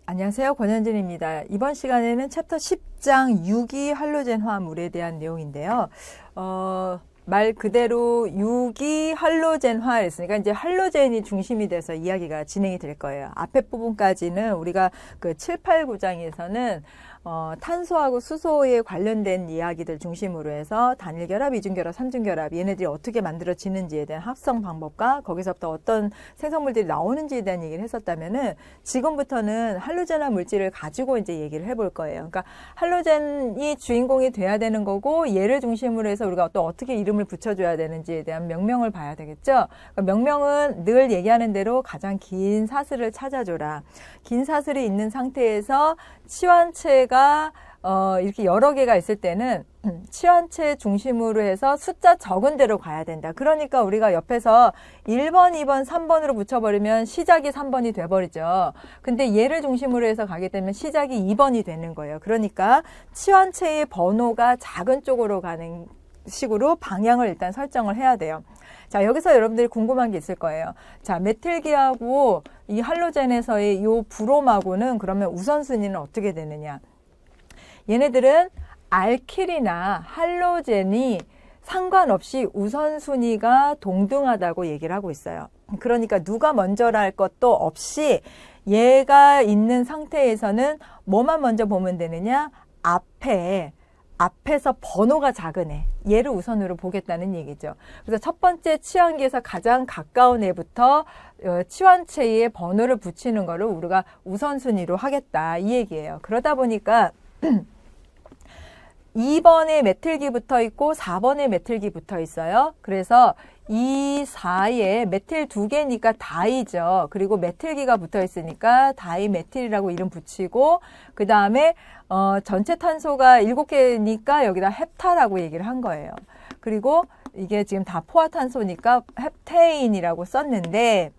안녕하세요. 권현진입니다. 이번 시간에는 챕터 10장 유기 할로젠 화합물에 대한 내용인데요. 말 그대로 유기 할로젠화 했으니까 이제 할로젠이 중심이 돼서 이야기가 진행이 될 거예요. 앞에 부분까지는 우리가 그 7, 8, 9장에서는 탄소하고 수소에 관련된 이야기들 중심으로 해서 단일결합, 이중결합, 삼중결합 얘네들이 어떻게 만들어지는지에 대한 합성 방법과 거기서부터 어떤 생성물들이 나오는지에 대한 얘기를 했었다면은 지금부터는 할로젠화 물질을 가지고 이제 얘기를 해볼 거예요. 그러니까 할로젠이 주인공이 돼야 되는 거고 얘를 중심으로 해서 우리가 또 어떻게 이름을 붙여줘야 되는지에 대한 명명을 봐야 되겠죠. 그러니까 명명은 늘 얘기하는 대로 가장 긴 사슬을 찾아줘라. 긴 사슬이 있는 상태에서 치환체가 이렇게 여러 개가 있을 때는 치환체 중심으로 해서 숫자 적은 대로 가야 된다. 그러니까 우리가 옆에서 1번, 2번, 3번으로 붙여버리면 시작이 3번이 돼버리죠. 근데 얘를 중심으로 해서 가게 되면 시작이 2번이 되는 거예요. 그러니까 치환체의 번호가 작은 쪽으로 가는 식으로 방향을 일단 설정을 해야 돼요. 자, 여기서 여러분들이 궁금한 게 있을 거예요. 자, 메틸기하고 이 할로젠에서의 이 브롬하고는 그러면 우선순위는 어떻게 되느냐? 얘네들은 알킬이나 할로젠이 상관없이 우선순위가 동등하다고 얘기를 하고 있어요. 그러니까 누가 먼저랄 것도 없이 얘가 있는 상태에서는 뭐만 먼저 보면 되느냐? 앞에서 번호가 작은 애, 얘를 우선으로 보겠다는 얘기죠. 그래서 첫 번째 치환기에서 가장 가까운 애부터 치환체에 번호를 붙이는 거를 우리가 우선순위로 하겠다 이 얘기예요. 그러다 보니까 2번에 메틸기 붙어 있고 4번에 메틸기 붙어 있어요. 그래서 2, 4에 메틸 2개니까 다이죠. 그리고 메틸기가 붙어 있으니까 다이메틸이라고 이름 붙이고 그 다음에 전체 탄소가 7개니까 여기다 헵타라고 얘기를 한 거예요. 그리고 이게 지금 다 포화탄소니까 헵테인이라고 썼는데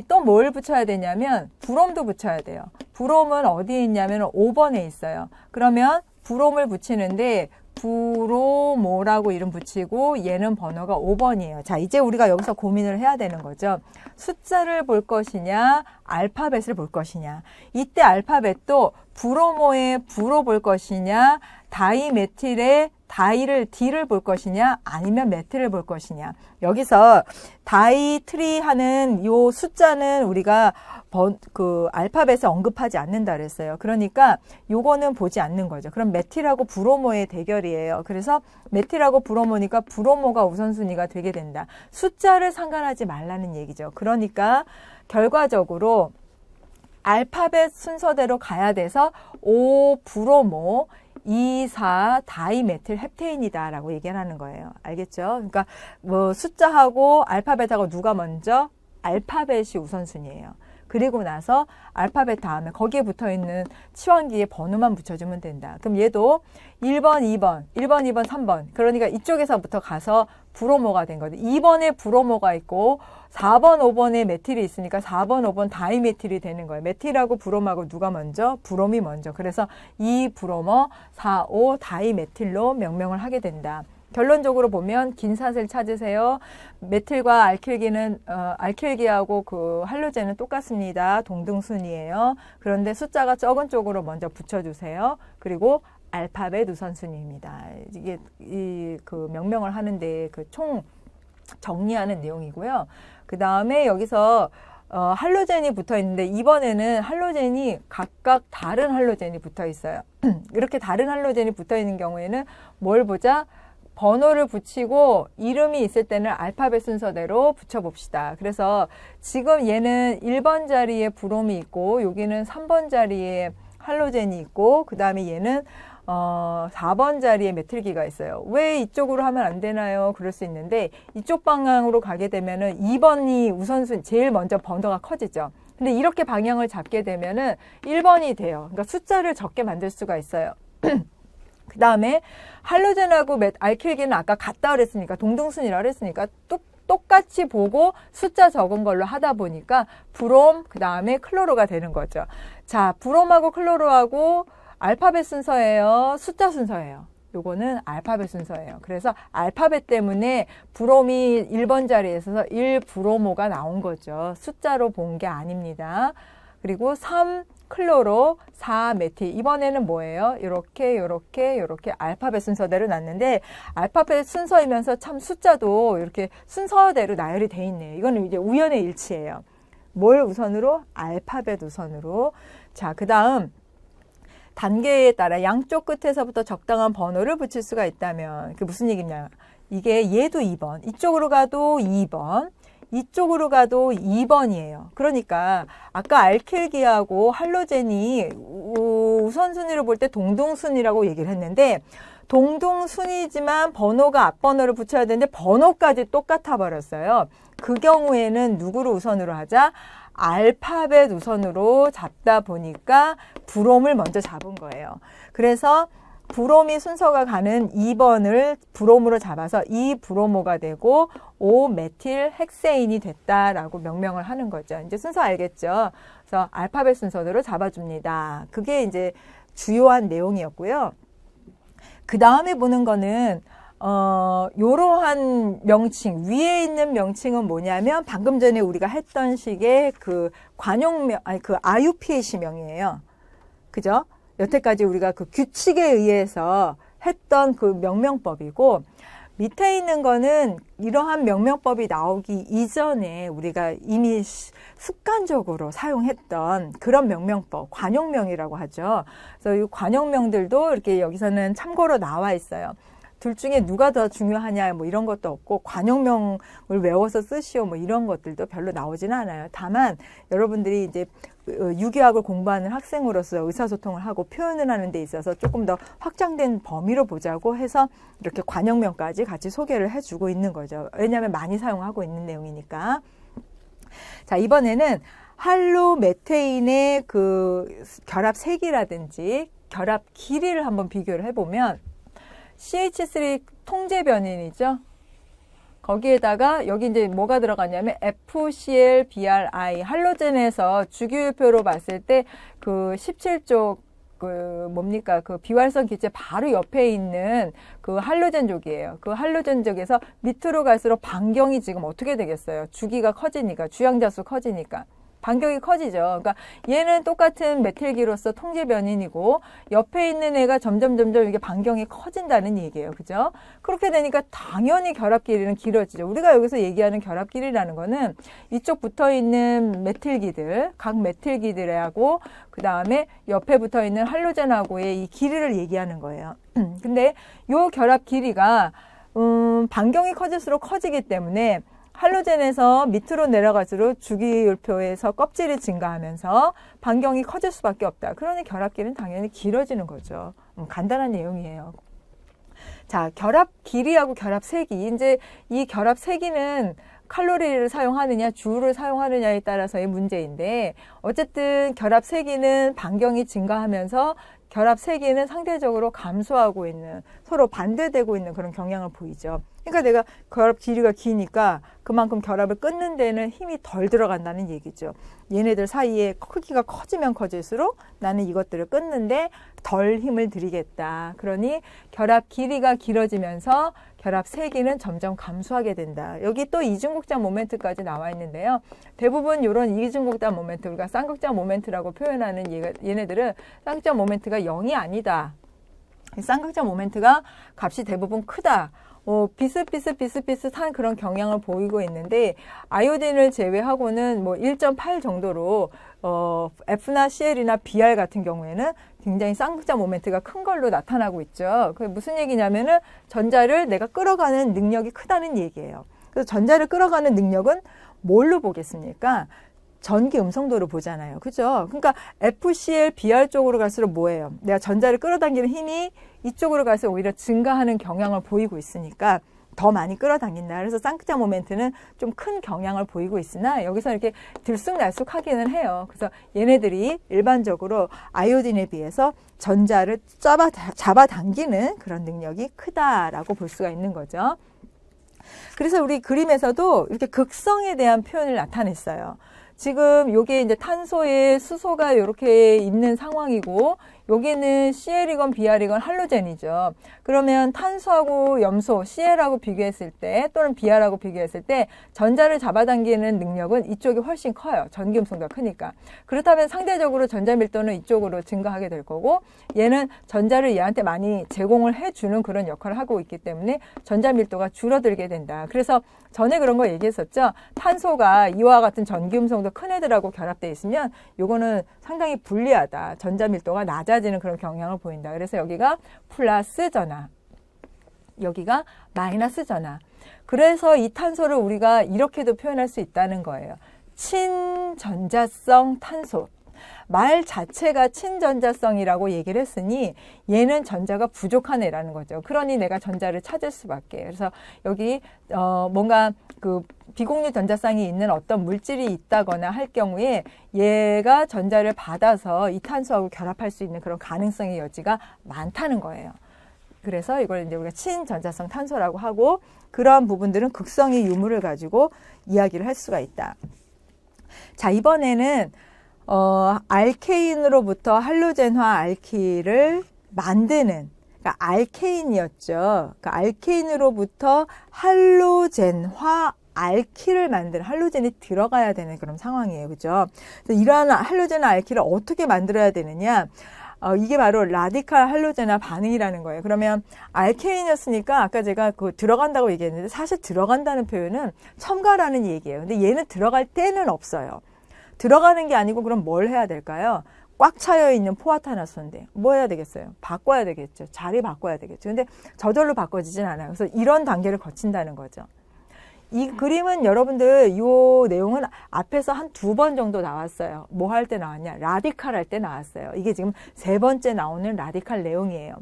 또 뭘 붙여야 되냐면 브롬도 붙여야 돼요. 브롬은 어디에 있냐면 5번에 있어요. 그러면 브롬을 붙이는데 브로모라고 이름 붙이고 얘는 번호가 5번이에요. 자, 이제 우리가 여기서 고민을 해야 되는 거죠. 숫자를 볼 것이냐, 알파벳을 볼 것이냐. 이때 알파벳도 브로모의 브로 볼 것이냐, 다이메틸의 D를 볼 것이냐, 아니면 메틸을 볼 것이냐. 여기서 다이트리 하는 요 숫자는 우리가 알파벳에 언급하지 않는다 그랬어요. 그러니까 요거는 보지 않는 거죠. 그럼 메틸하고 브로모의 대결이에요. 그래서 메틸하고 브로모니까 브로모가 우선순위가 되게 된다. 숫자를 상관하지 말라는 얘기죠. 그러니까 결과적으로 알파벳 순서대로 가야 돼서 5 브로모, 2, 4 다이메틸 헵테인이다 라고 얘기를 하는 거예요. 알겠죠? 그러니까 뭐 숫자하고 알파벳하고 누가 먼저? 알파벳이 우선순위예요. 그리고 나서 알파벳 다음에 거기에 붙어있는 치환기에 번호만 붙여주면 된다. 그럼 얘도 1번, 2번, 3번. 그러니까 이쪽에서부터 가서 브로모가 된 거죠. 2번에 브로모가 있고 4번, 5번에 메틸이 있으니까 4번, 5번 다이메틸이 되는 거예요. 메틸하고 브롬하고 누가 먼저? 브롬이 먼저. 그래서 2 브로모, 4, 5 다이메틸로 명명을 하게 된다. 결론적으로 보면 긴 사슬 찾으세요. 메틸과 알킬기하고 그 할로젠은 똑같습니다. 동등순위예요. 그런데 숫자가 적은 쪽으로 먼저 붙여주세요. 그리고 알파벳 우선순위입니다. 이게 그 명명을 하는데 그 총 정리하는 내용이고요. 그 다음에 여기서 할로젠이 붙어 있는데 이번에는 할로젠이 각각 다른 할로젠이 붙어 있어요. 이렇게 다른 할로젠이 붙어 있는 경우에는 뭘 보자? 번호를 붙이고 이름이 있을 때는 알파벳 순서대로 붙여봅시다. 그래서 지금 얘는 1번 자리에 브롬이 있고 여기는 3번 자리에 할로젠이 있고 그 다음에 얘는 4번 자리에 메틸기가 있어요. 왜 이쪽으로 하면 안 되나요? 그럴 수 있는데 이쪽 방향으로 가게 되면은 2번이 우선순위 제일 먼저 번호가 커지죠. 근데 이렇게 방향을 잡게 되면은 1번이 돼요. 그러니까 숫자를 적게 만들 수가 있어요. 그 다음에 할로젠하고 알킬기는 아까 같다 그랬으니까 동등순위라 그랬으니까 똑같이 보고 숫자 적은 걸로 하다 보니까 브롬 그 다음에 클로로가 되는 거죠. 자, 브롬하고 클로로하고 알파벳 순서예요. 숫자 순서예요. 요거는 알파벳 순서예요. 그래서 알파벳 때문에 브롬이 1번 자리에 있어서 1브로모가 나온 거죠. 숫자로 본 게 아닙니다. 그리고 3 클로로 4 메틸. 이번에는 뭐예요? 이렇게 알파벳 순서대로 놨는데 알파벳 순서이면서 참 숫자도 이렇게 순서대로 나열이 돼 있네요. 이거는 이제 우연의 일치예요. 뭘 우선으로? 알파벳 우선으로. 자, 그 다음 단계에 따라 양쪽 끝에서부터 적당한 번호를 붙일 수가 있다면 그게 무슨 얘기냐? 이게 얘도 2번, 이쪽으로 가도 2번, 이쪽으로 가도 2번이에요. 그러니까 아까 알킬기하고 할로젠이 우선순위로 볼 때 동등순위라고 얘기를 했는데 동등순위지만 번호가 앞번호를 붙여야 되는데 번호까지 똑같아 버렸어요. 그 경우에는 누구를 우선으로 하자? 알파벳 우선으로 잡다 보니까 브롬을 먼저 잡은 거예요. 그래서 브롬이 순서가 가는 2번을 브롬으로 잡아서 이 브로모가 되고 5메틸 헥세인이 됐다라고 명명을 하는 거죠. 이제 순서 알겠죠? 그래서 알파벳 순서대로 잡아줍니다. 그게 이제 주요한 내용이었고요. 그 다음에 보는 거는 요러한 명칭, 위에 있는 명칭은 뭐냐면 방금 전에 우리가 했던 식의 그 관용명, 아니 그 IUPAC명이에요. 그죠? 여태까지 우리가 그 규칙에 의해서 했던 그 명명법이고 밑에 있는 거는 이러한 명명법이 나오기 이전에 우리가 이미 습관적으로 사용했던 그런 명명법, 관용명이라고 하죠. 그래서 이 관용명들도 이렇게 여기서는 참고로 나와 있어요. 둘 중에 누가 더 중요하냐 뭐 이런 것도 없고 관용명을 외워서 쓰시오 뭐 이런 것들도 별로 나오지는 않아요. 다만 여러분들이 이제 유기학을 공부하는 학생으로서 의사소통을 하고 표현을 하는 데 있어서 조금 더 확장된 범위로 보자고 해서 이렇게 관용명까지 같이 소개를 해주고 있는 거죠. 왜냐하면 많이 사용하고 있는 내용이니까. 자, 이번에는 할로메테인의 그 결합 색이라든지 결합 길이를 한번 비교를 해보면 CH3 통제 변인이죠. 거기에다가 여기 이제 뭐가 들어가냐면 FCl, BRI 할로젠에서 주기율표로 봤을 때 그 17쪽 그 뭡니까 그 비활성 기체 바로 옆에 있는 그 할로젠족이에요. 그 할로젠족에서 밑으로 갈수록 반경이 지금 어떻게 되겠어요? 주기가 커지니까 주양자수 커지니까. 반경이 커지죠. 그러니까 얘는 똑같은 메틸기로서 통제 변인이고 옆에 있는 애가 점점 이게 반경이 커진다는 얘기예요. 그죠? 그렇게 되니까 당연히 결합 길이는 길어지죠. 우리가 여기서 얘기하는 결합 길이라는 거는 이쪽 붙어 있는 메틸기들, 각 메틸기들하고 그 다음에 옆에 붙어 있는 할로젠하고의 이 길이를 얘기하는 거예요. 근데 요 결합 길이가 반경이 커질수록 커지기 때문에 할로젠에서 밑으로 내려갈수록 주기율표에서 껍질이 증가하면서 반경이 커질 수밖에 없다. 그러니 결합길은 당연히 길어지는 거죠. 간단한 내용이에요. 자, 결합 길이하고 결합 세기. 이제 이 결합 세기는 칼로리를 사용하느냐, 주를 사용하느냐에 따라서의 문제인데 어쨌든 결합 세기는 반경이 증가하면서 결합 세기는 상대적으로 감소하고 있는, 서로 반대되고 있는 그런 경향을 보이죠. 그러니까 내가 결합 길이가 기니까 그만큼 결합을 끊는 데는 힘이 덜 들어간다는 얘기죠. 얘네들 사이에 크기가 커지면 커질수록 나는 이것들을 끊는데 덜 힘을 들이겠다. 그러니 결합 길이가 길어지면서 결합 세기는 점점 감소하게 된다. 여기 또 이중극장 모멘트까지 나와 있는데요. 대부분 이런 이중극장 모멘트, 우리가 쌍극장 모멘트라고 표현하는 얘네들은 쌍극장 모멘트가 0이 아니다. 쌍극장 모멘트가 값이 대부분 크다. 비슷비슷한 그런 경향을 보이고 있는데 아이오딘을 제외하고는 뭐 1.8 정도로 F나 CL이나 BR 같은 경우에는 굉장히 쌍극장 모멘트가 큰 걸로 나타나고 있죠. 그게 무슨 얘기냐면은 전자를 내가 끌어가는 능력이 크다는 얘기예요. 그래서 전자를 끌어가는 능력은 뭘로 보겠습니까? 전기 음성도로 보잖아요. 그죠? 그러니까 FCl, BR 쪽으로 갈수록 뭐예요? 내가 전자를 끌어당기는 힘이 이쪽으로 갈수록 오히려 증가하는 경향을 보이고 있으니까 더 많이 끌어당긴다. 그래서 쌍극장 모멘트는 좀 큰 경향을 보이고 있으나 여기서 이렇게 들쑥날쑥하기는 해요. 그래서 얘네들이 일반적으로 아이오딘에 비해서 전자를 잡아당기는 그런 능력이 크다라고 볼 수가 있는 거죠. 그래서 우리 그림에서도 이렇게 극성에 대한 표현을 나타냈어요. 지금 요게 이제 탄소에 수소가 이렇게 있는 상황이고 여기는 CL이건 Br이건 할로젠이죠. 그러면 탄소하고 염소, CL하고 비교했을 때 또는 Br하고 비교했을 때 전자를 잡아당기는 능력은 이쪽이 훨씬 커요. 전기음성도가 크니까. 그렇다면 상대적으로 전자 밀도는 이쪽으로 증가하게 될 거고 얘는 전자를 얘한테 많이 제공을 해주는 그런 역할을 하고 있기 때문에 전자 밀도가 줄어들게 된다. 그래서 전에 그런 거 얘기했었죠. 탄소가 이와 같은 전기음성도 큰 애들하고 결합되어 있으면 요거는 상당히 불리하다. 전자 밀도가 낮아지는 그런 경향을 보인다. 그래서 여기가 플러스 전하, 여기가 마이너스 전하. 그래서 이 탄소를 우리가 이렇게도 표현할 수 있다는 거예요. 친전자성 탄소. 말 자체가 친전자성이라고 얘기를 했으니 얘는 전자가 부족한 애라는 거죠. 그러니 내가 전자를 찾을 수밖에. 그래서 여기 뭔가 그 비공유 전자쌍이 있는 어떤 물질이 있다거나 할 경우에 얘가 전자를 받아서 이 탄소하고 결합할 수 있는 그런 가능성의 여지가 많다는 거예요. 그래서 이걸 이제 우리가 친전자성 탄소라고 하고 그러한 부분들은 극성의 유무를 가지고 이야기를 할 수가 있다. 자, 이번에는 알케인으로부터 할로젠화 알키를 만드는, 그러니까 알케인이었죠. 그러니까 알케인으로부터 할로젠화 알키를 만드는, 할로젠이 들어가야 되는 그런 상황이에요. 그죠? 그래서 이러한 할로젠 알키를 어떻게 만들어야 되느냐? 이게 바로 라디칼 할로젠화 반응이라는 거예요. 그러면 알케인이었으니까 아까 제가 그 들어간다고 얘기했는데 사실 들어간다는 표현은 첨가라는 얘기예요. 근데 얘는 들어갈 때는 없어요. 들어가는 게 아니고 그럼 뭘 해야 될까요? 꽉 차여 있는 포화탄화소인데 뭐 해야 되겠어요? 바꿔야 되겠죠. 자리 바꿔야 되겠죠. 근데 저절로 바꿔지진 않아요. 그래서 이런 단계를 거친다는 거죠. 이 그림은 여러분들 이 내용은 앞에서 한 2번 정도 나왔어요. 뭐 할 때 나왔냐? 라디칼 할 때 나왔어요. 이게 지금 3번째 나오는 라디칼 내용이에요.